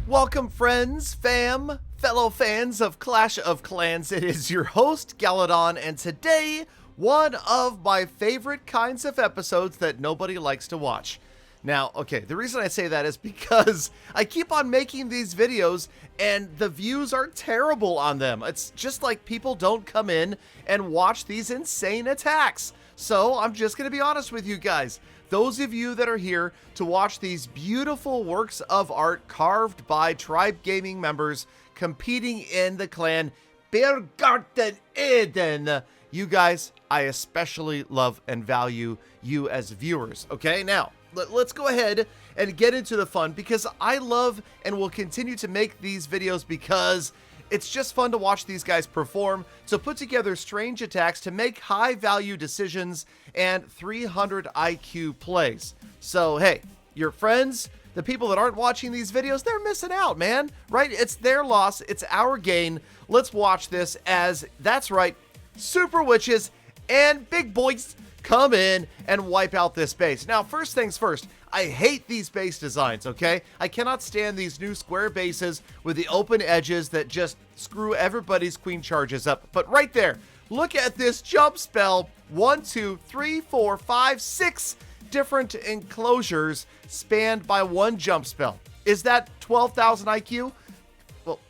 Welcome friends, fam, fellow fans of Clash of Clans. It is your host, Galadon, and today, one of my favorite kinds of episodes that nobody likes to watch. Now, okay, the reason I say that is because I keep on making these videos and the views are terrible on them. It's just like people don't come in and watch these insane attacks. So I'm just going to be honest with you guys. Those of you that are here to watch these beautiful works of art carved by Tribe Gaming members competing in the clan Birgarten Eden, you guys, I especially love and value you as viewers. Okay, now let's go ahead and get into the fun because I love and will continue to make these videos because it's just fun to watch these guys perform, to put together strange attacks, to make high value decisions and 300 IQ plays. So hey, your friends, the people that aren't watching these videos, they're missing out, man, right? It's their loss, it's our gain. Let's watch this as, that's right, super witches and big boys come in and wipe out this base. Now, first things first, I hate these base designs, okay? I cannot stand these new square bases with the open edges that just screw everybody's queen charges up. But right there, look at this jump spell. 1, 2, 3, 4, 5, 6 different enclosures spanned by one jump spell. Is that 12,000 IQ? Well,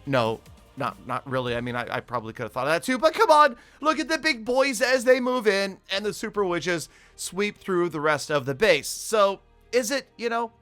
no. Not really. I mean, I probably could have thought of that too, but come on, look at the big boys as they move in and the super witches sweep through the rest of the base. So is it,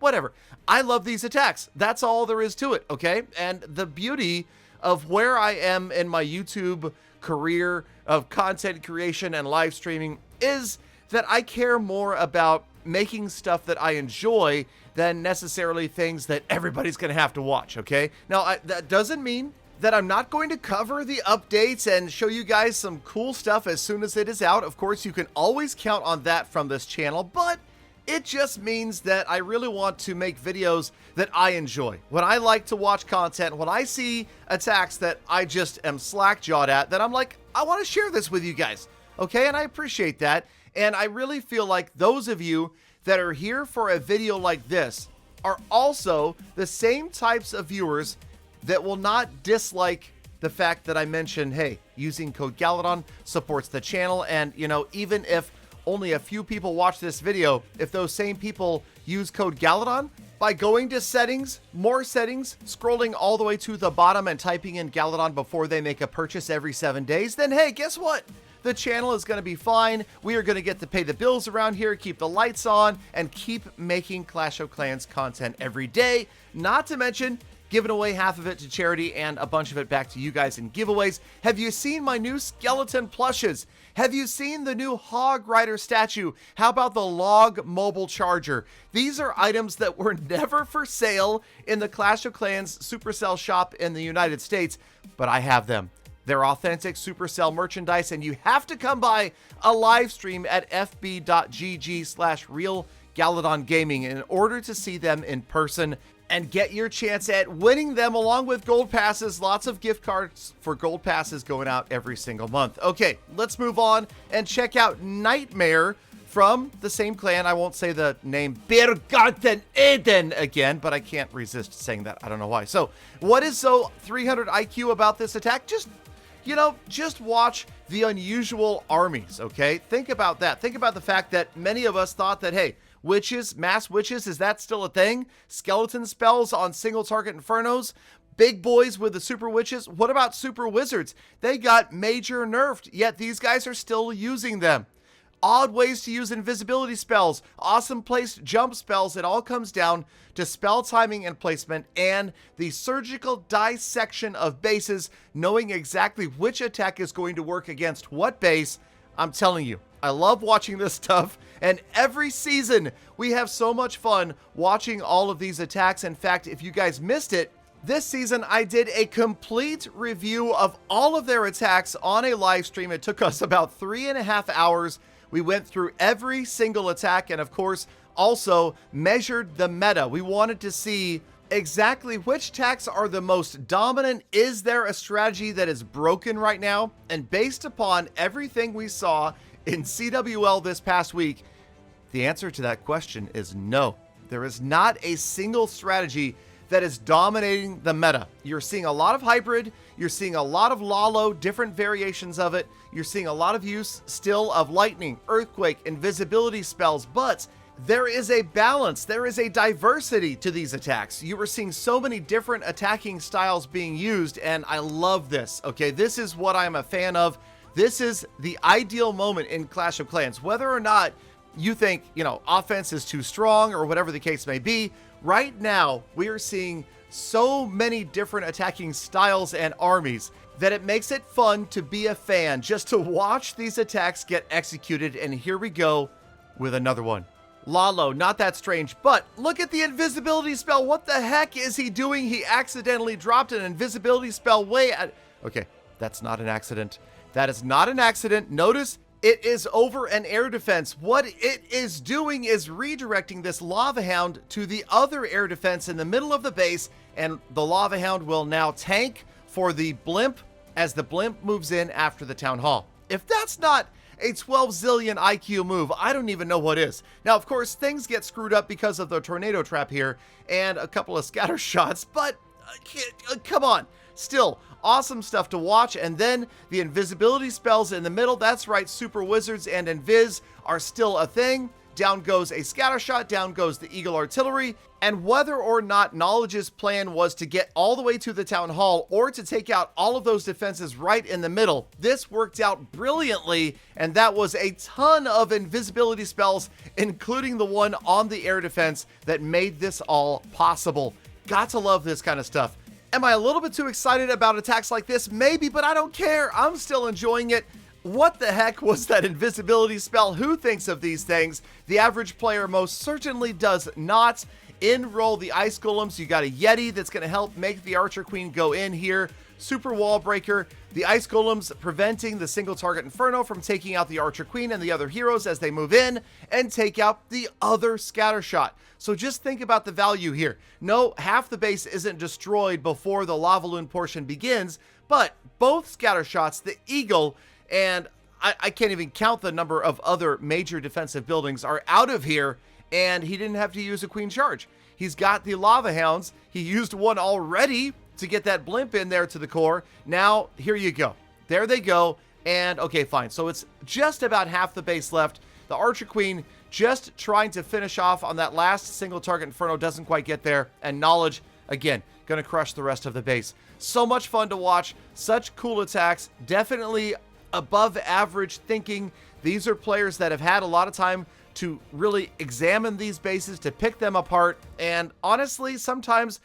whatever. I love these attacks. That's all there is to it, okay? And the beauty of where I am in my YouTube career of content creation and live streaming is that I care more about making stuff that I enjoy than necessarily things that everybody's going to have to watch, okay? Now, that doesn't mean that I'm not going to cover the updates and show you guys some cool stuff as soon as it is out. Of course, you can always count on that from this channel, but it just means that I really want to make videos that I enjoy. When I like to watch content, when I see attacks that I just am slack-jawed at, then I'm like, I want to share this with you guys, okay? And I appreciate that, and I really feel like those of you that are here for a video like this are also the same types of viewers that will not dislike the fact that I mentioned, hey, using code Galadon supports the channel. And, even if only a few people watch this video, if those same people use code Galadon by going to settings, more settings, scrolling all the way to the bottom and typing in Galadon before they make a purchase every 7 days, then hey, guess what? The channel is going to be fine. We are going to get to pay the bills around here, keep the lights on, and keep making Clash of Clans content every day. Not to mention giving away half of it to charity and a bunch of it back to you guys in giveaways. Have you seen my new skeleton plushes? Have you seen the new Hog Rider statue? How about the Log mobile charger? These are items that were never for sale in the Clash of Clans Supercell shop in the United States, but I have them. They're authentic Supercell merchandise, and you have to come by a live stream at fb.gg/realgaladongaming in order to see them in person and get your chance at winning them along with gold passes. Lots of gift cards for gold passes going out every single month. Okay, let's move on and check out Nightmare from the same clan. I won't say the name Birgarten Eden again, but I can't resist saying that. I don't know why. So what is so 300 IQ about this attack? Just watch the unusual armies, okay? Think about that. Think about the fact that many of us thought that, hey, witches, mass witches, is that still a thing? Skeleton spells on single target infernos? Big boys with the super witches? What about super wizards? They got major nerfed, yet these guys are still using them. Odd ways to use invisibility spells, awesome placed jump spells. It all comes down to spell timing and placement and the surgical dissection of bases, knowing exactly which attack is going to work against what base. I'm telling you, I love watching this stuff, and every season we have so much fun watching all of these attacks. In fact, if you guys missed it, this season I did a complete review of all of their attacks on a live stream. It took us about 3.5 hours. We went through every single attack and, of course, also measured the meta. We wanted to see exactly which attacks are the most dominant. Is there a strategy that is broken right now? And based upon everything we saw in CWL this past week, the answer to that question is no. There is not a single strategy that is dominating the meta. You're seeing a lot of hybrid, you're seeing a lot of Lalo, different variations of it, you're seeing a lot of use still of lightning, earthquake, invisibility spells, but there is a balance, there is a diversity to these attacks. You are seeing so many different attacking styles being used, and I love this, okay? This is what I'm a fan of. This is the ideal moment in Clash of Clans. Whether or not you think, offense is too strong or whatever the case may be, right now we are seeing so many different attacking styles and armies that it makes it fun to be a fan, just to watch these attacks get executed. And here we go with another one. Lalo, not that strange, but look at the invisibility spell. What the heck is he doing? He accidentally dropped an invisibility spell Okay, that's not an accident. That is not an accident. Notice it is over an air defense. What it is doing is redirecting this Lava Hound to the other air defense in the middle of the base, and the Lava Hound will now tank for the blimp as the blimp moves in after the Town Hall. If that's not a 12 zillion IQ move, I don't even know what is. Now, of course, things get screwed up because of the tornado trap here and a couple of scatter shots, but come on. Still, awesome stuff to watch. And then the invisibility spells in the middle. That's right, Super Wizards and Invis are still a thing. Down goes a scatter shot, down goes the Eagle Artillery. And whether or not Knowledge's plan was to get all the way to the Town Hall or to take out all of those defenses right in the middle, this worked out brilliantly, and that was a ton of invisibility spells, including the one on the air defense that made this all possible. Got to love this kind of stuff. Am I a little bit too excited about attacks like this? Maybe, but I don't care. I'm still enjoying it. What the heck was that invisibility spell? Who thinks of these things? The average player most certainly does not. In-roll the Ice Golems. You got a Yeti that's going to help make the Archer Queen go in here. Super Wall Breaker. The Ice Golems preventing the single target Inferno from taking out the Archer Queen and the other heroes as they move in and take out the other scatter shot. So just think about the value here. No, half the base isn't destroyed before the Lavaloon portion begins, but both scatter shots, the Eagle, and I can't even count the number of other major defensive buildings are out of here, and he didn't have to use a Queen Charge. He's got the Lava Hounds. He used one already to get that blimp in there to the core. Now, here you go. There they go. And okay, fine. So it's just about half the base left. The Archer Queen just trying to finish off on that last single target Inferno, doesn't quite get there. And Knowledge, again, going to crush the rest of the base. So much fun to watch. Such cool attacks. Definitely above average thinking. These are players that have had a lot of time to really examine these bases, to pick them apart. And honestly, sometimes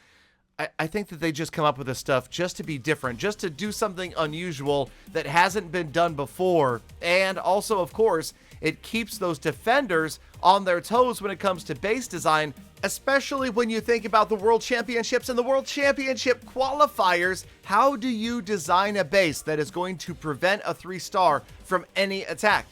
I think that they just come up with this stuff just to be different, just to do something unusual that hasn't been done before. And also, of course, it keeps those defenders on their toes when it comes to base design, especially when you think about the World Championships and the World Championship qualifiers. How do you design a base that is going to prevent a 3-star from any attack?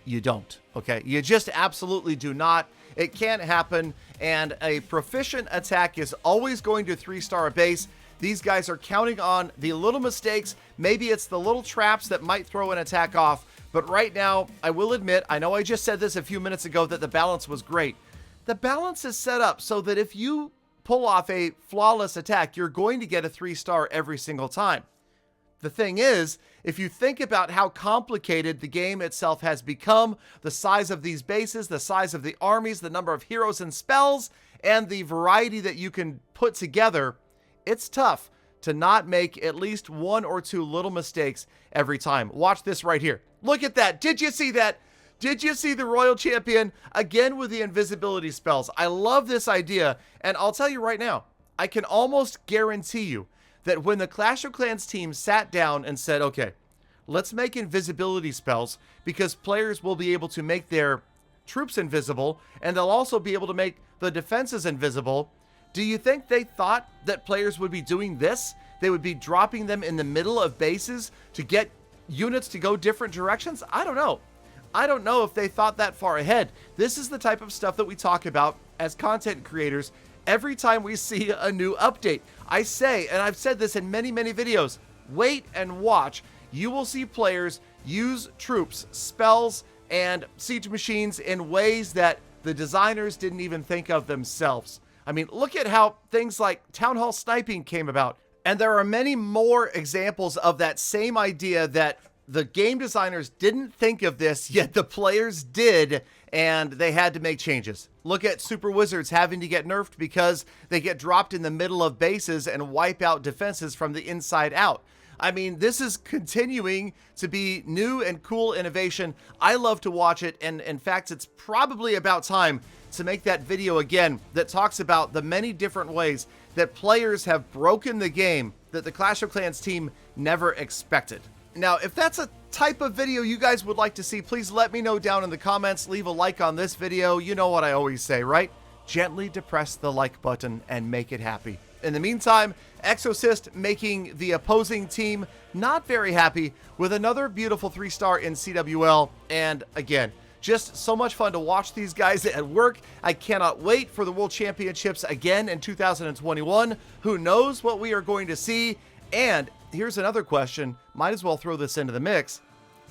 You don't, okay? You just absolutely do not. It can't happen, and a proficient attack is always going to 3-star a base. These guys are counting on the little mistakes. Maybe it's the little traps that might throw an attack off, but right now, I will admit, I know I just said this a few minutes ago, that the balance was great. The balance is set up so that if you pull off a flawless attack, you're going to get a 3-star every single time. The thing is, if you think about how complicated the game itself has become, the size of these bases, the size of the armies, the number of heroes and spells, and the variety that you can put together, it's tough to not make at least one or two little mistakes every time. Watch this right here. Look at that. Did you see that? Did you see the Royal Champion again with the invisibility spells? I love this idea, and I'll tell you right now, I can almost guarantee you that when the Clash of Clans team sat down and said, okay, let's make invisibility spells because players will be able to make their troops invisible and they'll also be able to make the defenses invisible. Do you think they thought that players would be doing this? They would be dropping them in the middle of bases to get units to go different directions? I don't know. I don't know if they thought that far ahead. This is the type of stuff that we talk about as content creators every time we see a new update. I say, and I've said this in many, many videos, wait and watch. You will see players use troops, spells, and siege machines in ways that the designers didn't even think of themselves. I mean, look at how things like Town Hall sniping came about. And there are many more examples of that same idea that the game designers didn't think of this, yet the players did, and they had to make changes. Look at Super Wizards having to get nerfed because they get dropped in the middle of bases and wipe out defenses from the inside out. I mean, this is continuing to be new and cool innovation. I love to watch it, and in fact, it's probably about time to make that video again that talks about the many different ways that players have broken the game that the Clash of Clans team never expected. Now, if that's a type of video you guys would like to see, please let me know down in the comments. Leave a like on this video. You know what I always say, right? Gently depress the like button and make it happy. In the meantime, Exorcist making the opposing team not very happy with another beautiful 3-star in CWL. And again, just so much fun to watch these guys at work. I cannot wait for the World Championships again in 2021. Who knows what we are going to see? And here's another question. Might as well throw this into the mix.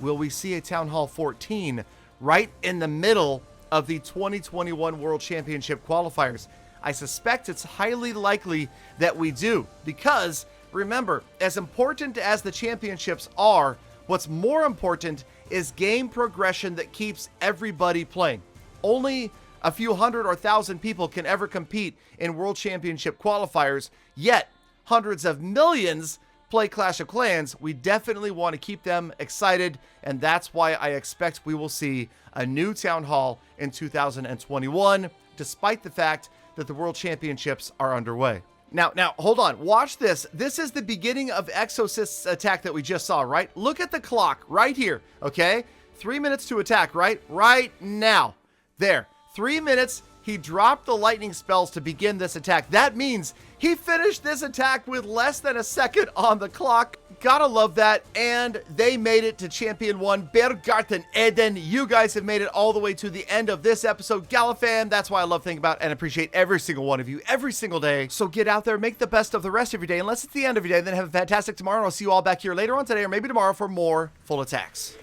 Will we see a Town Hall 14 right in the middle of the 2021 World Championship qualifiers? I suspect it's highly likely that we do, because remember, as important as the championships are, what's more important is game progression that keeps everybody playing. Only a few hundred or thousand people can ever compete in World Championship qualifiers, yet hundreds of millions play Clash of Clans. We definitely want to keep them excited, and that's why I expect we will see a new Town Hall in 2021, despite the fact that the World Championships are underway. Now, hold on. Watch this. This is the beginning of Exorcist's attack that we just saw, right? Look at the clock right here, okay? 3 minutes to attack, right? Right now. There. 3 minutes. He dropped the lightning spells to begin this attack. That means he finished this attack with less than a second on the clock. Gotta love that. And they made it to Champion 1, Bergarten Eden. You guys have made it all the way to the end of this episode. Galafam, that's why I love thinking about and appreciate every single one of you every single day. So get out there, make the best of the rest of your day, unless it's the end of your day, then have a fantastic tomorrow. And I'll see you all back here later on today or maybe tomorrow for more full attacks.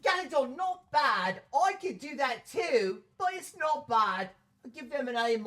Galadon, not bad. I could do that too, but it's not bad. I'll give them an A-.